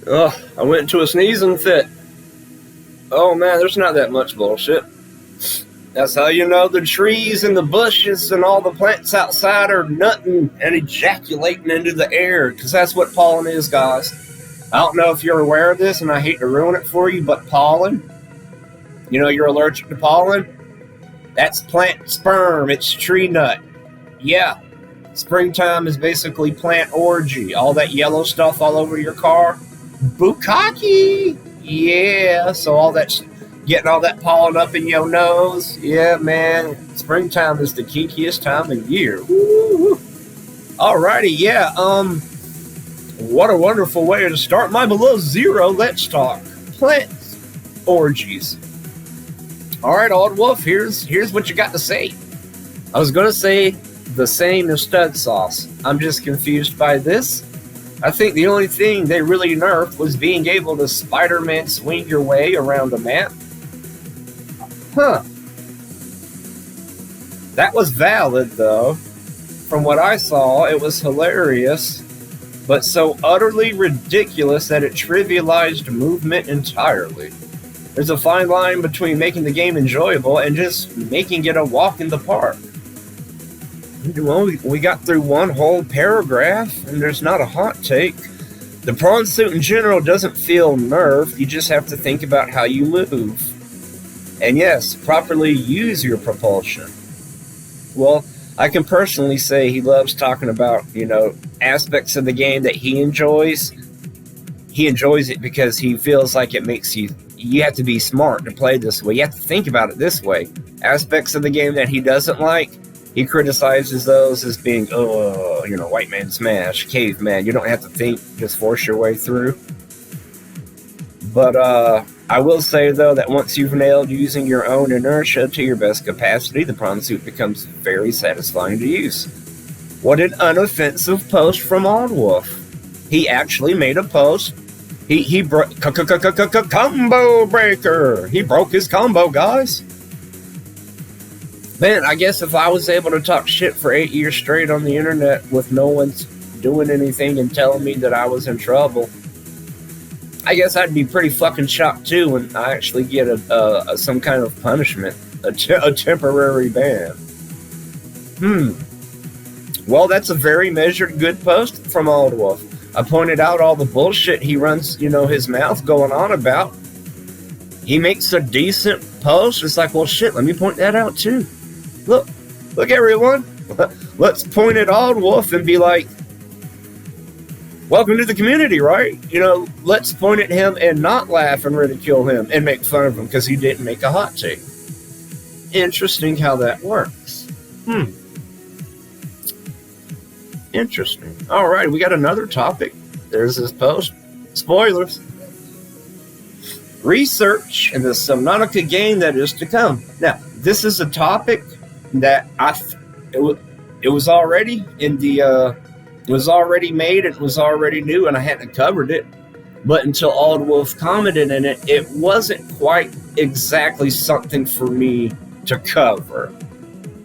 Ugh, I went into a sneezing fit. Oh man, there's not that much bullshit. That's how you know the trees and the bushes and all the plants outside are nutting and ejaculating into the air, because that's what pollen is, guys. I don't know if you're aware of this, and I hate to ruin it for you, but pollen, you know you're allergic to pollen? That's plant sperm, it's tree nut. Yeah, springtime is basically plant orgy. All that yellow stuff all over your car, bukkake. Yeah, so all that getting all that pollen up in your nose. Yeah, man. Springtime is the kinkiest time of year. Woo-hoo. Alrighty, yeah. What a wonderful way to start my below zero. Let's talk plant orgies. Alright, Auldwolf, here's what you got to say. I was gonna say the same as stud sauce. I'm just confused by this. I think the only thing they really nerfed was being able to Spider-Man swing your way around a map. Huh. That was valid, though. From what I saw, it was hilarious, but so utterly ridiculous that it trivialized movement entirely. There's a fine line between making the game enjoyable and just making it a walk in the park. Well, we got through one whole paragraph, and there's not a hot take. The prawn suit in general doesn't feel nerfed, you just have to think about how you move. And yes, properly use your propulsion. Well, I can personally say he loves talking about, aspects of the game that he enjoys. He enjoys it because he feels like it makes you have to be smart to play this way. You have to think about it this way. Aspects of the game that he doesn't like, he criticizes those as being, white man smash, caveman. You don't have to think, just force your way through. But I will say, though, that once you've nailed using your own inertia to your best capacity, the prawn suit becomes very satisfying to use. What an unoffensive post from Auldwolf. He actually made a post. He broke combo breaker. He broke his combo, guys. Man, I guess if I was able to talk shit for 8 years straight on the internet with no one's doing anything and telling me that I was in trouble, I guess I'd be pretty fucking shocked too when I actually get some kind of punishment, a temporary ban. Well, that's a very measured good post from Auldwolf. I pointed out all the bullshit he runs, his mouth going on about. He makes a decent post. It's like, well, shit, let me point that out too. Look, everyone. Let's point at Auldwolf and be like, welcome to the community, right? Let's point at him and not laugh and ridicule him and make fun of him because he didn't make a hot take. Interesting how that works. Interesting. All right, we got another topic. There's this post. Spoilers. Research in the Subnautica game that is to come. Now, this is a topic that it was already in the it was already made, it was already new, and I hadn't covered it. But until Auldwolf commented in it, it wasn't quite exactly something for me to cover.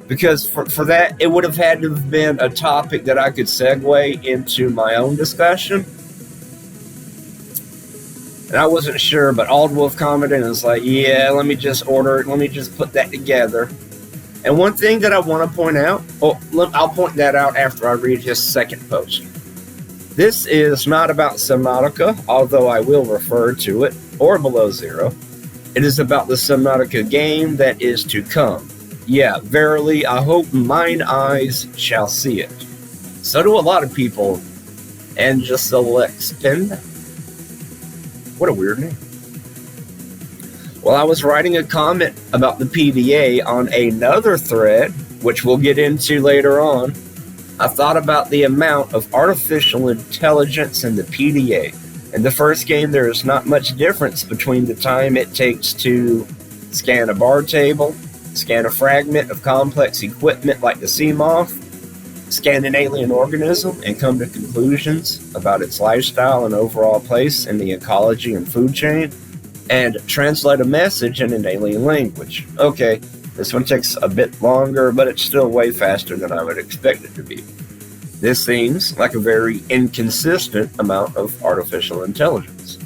Because for that, it would have had to have been a topic that I could segue into my own discussion. And I wasn't sure, but Auldwolf commented and was like, yeah, let me just order it. Let me just put that together. And one thing that I want to point out, I'll point that out after I read his second post. This is not about Subnautica, although I will refer to it, or Below Zero. It is about the Subnautica game that is to come. Yeah, verily, I hope mine eyes shall see it. So do a lot of people. And just select spin. What a weird name. While I was writing a comment about the PDA on another thread, which we'll get into later on, I thought about the amount of artificial intelligence in the PDA. In the first game, there is not much difference between the time it takes to scan a bar table, scan a fragment of complex equipment like the sea moth, scan an alien organism and come to conclusions about its lifestyle and overall place in the ecology and food chain, and translate a message in an alien language. Okay, this one takes a bit longer, but it's still way faster than I would expect it to be. This seems like a very inconsistent amount of artificial intelligence.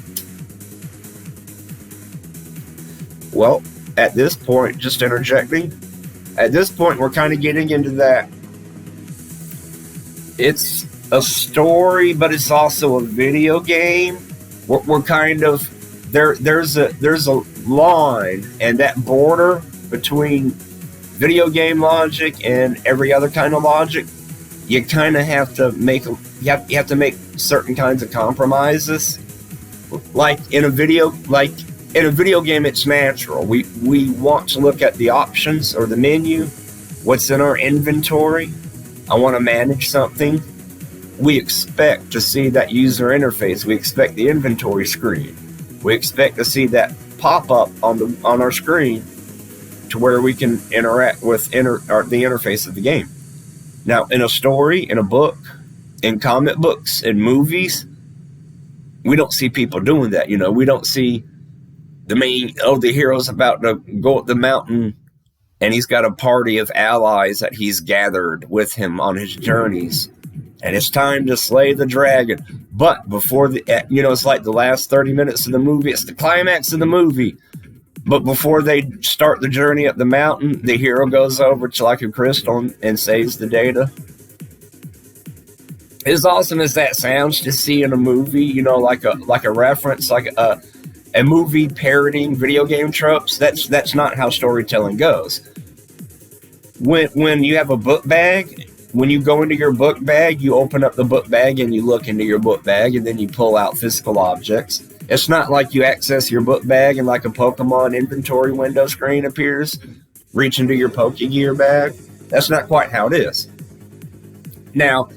Well, at this point, just interjecting, at this point we're kind of getting into that. It's a story, but it's also a video game. We're kind of there's a line, and that border between video game logic and every other kind of logic, you kind of have to make certain kinds of compromises. Like in a video game, it's natural. We want to look at the options or the menu, what's in our inventory. I want to manage something. We expect to see that user interface. We expect the inventory screen. We expect to see that pop up on our screen to where we can interact with the interface of the game. Now, in a story, in a book, in comic books, in movies, we don't see people doing that. We don't see the hero's about to go up the mountain and he's got a party of allies that he's gathered with him on his journeys. And it's time to slay the dragon. But before it's like the last 30 minutes of the movie. It's the climax of the movie. But before they start the journey up the mountain, the hero goes over to like a crystal and saves the data. As awesome as that sounds to see in a movie, like a reference, like a movie parodying video game tropes, that's not how storytelling goes. When you have a book bag, when you go into your book bag, you open up the book bag and you look into your book bag and then you pull out physical objects. It's not like you access your book bag and like a Pokemon inventory window screen appears, reach into your Pokegear bag. That's not quite how it is. Now,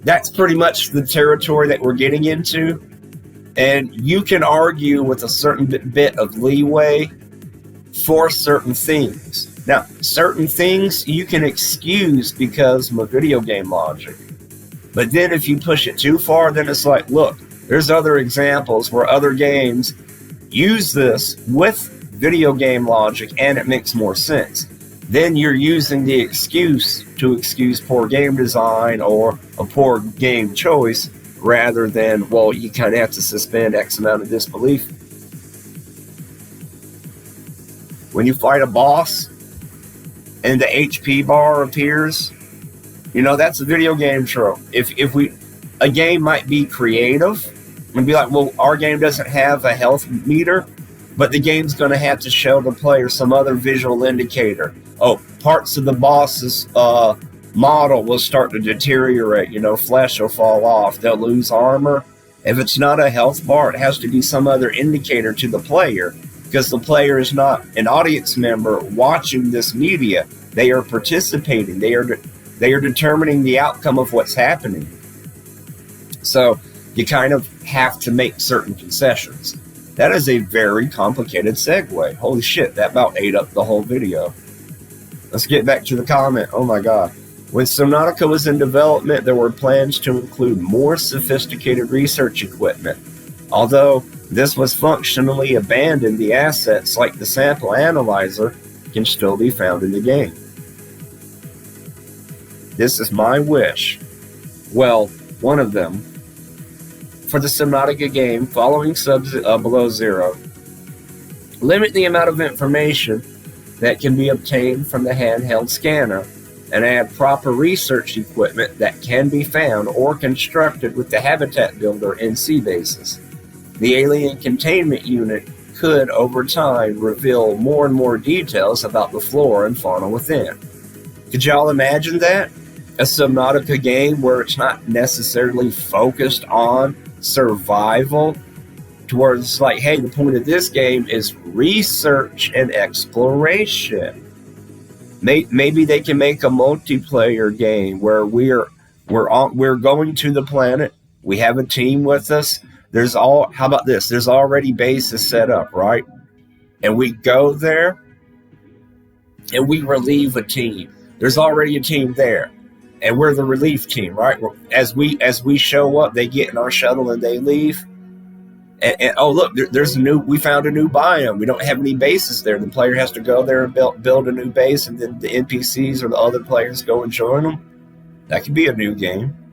that's pretty much the territory that we're getting into. And you can argue with a certain bit of leeway for certain things. Now, certain things you can excuse because of a video game logic. But then if you push it too far, then it's like, look, there's other examples where other games use this with video game logic and it makes more sense. Then you're using the excuse to excuse poor game design or a poor game choice rather than, well, you kind of have to suspend X amount of disbelief. When you fight a boss and the HP bar appears, that's a video game trope. If a game might be creative and be like, well, our game doesn't have a health meter, but the game's going to have to show the player some other visual indicator. Oh, parts of the boss's model will start to deteriorate. Flesh will fall off. They'll lose armor. If it's not a health bar, it has to be some other indicator to the player, because the player is not an audience member watching this media. They are participating. They are determining the outcome of what's happening. So you kind of have to make certain concessions. That is a very complicated segue. Holy shit, that about ate up the whole video. Let's get back to the comment. Oh my god. When Subnautica was in development, there were plans to include more sophisticated research equipment. Although this was functionally abandoned, the assets like the sample analyzer can still be found in the game. This is my wish. Well, one of them. For the Subnautica game, following subs below zero, limit the amount of information that can be obtained from the handheld scanner and add proper research equipment that can be found or constructed with the habitat builder in sea bases. The alien containment unit could, over time, reveal more and more details about the flora and fauna within. Could y'all imagine that? A Subnautica game where it's not necessarily focused on survival, towards like, hey, the point of this game is research and exploration. Maybe they can make a multiplayer game where we're going to the planet. We have a team with us. How about this? There's already bases set up, right? And we go there and we relieve a team. There's already a team there. And we're the relief team, right? As we show up, they get in our shuttle and they leave. And oh look, we found a new biome. We don't have any bases there. The player has to go there and build a new base, and then the NPCs or the other players go and join them. That could be a new game.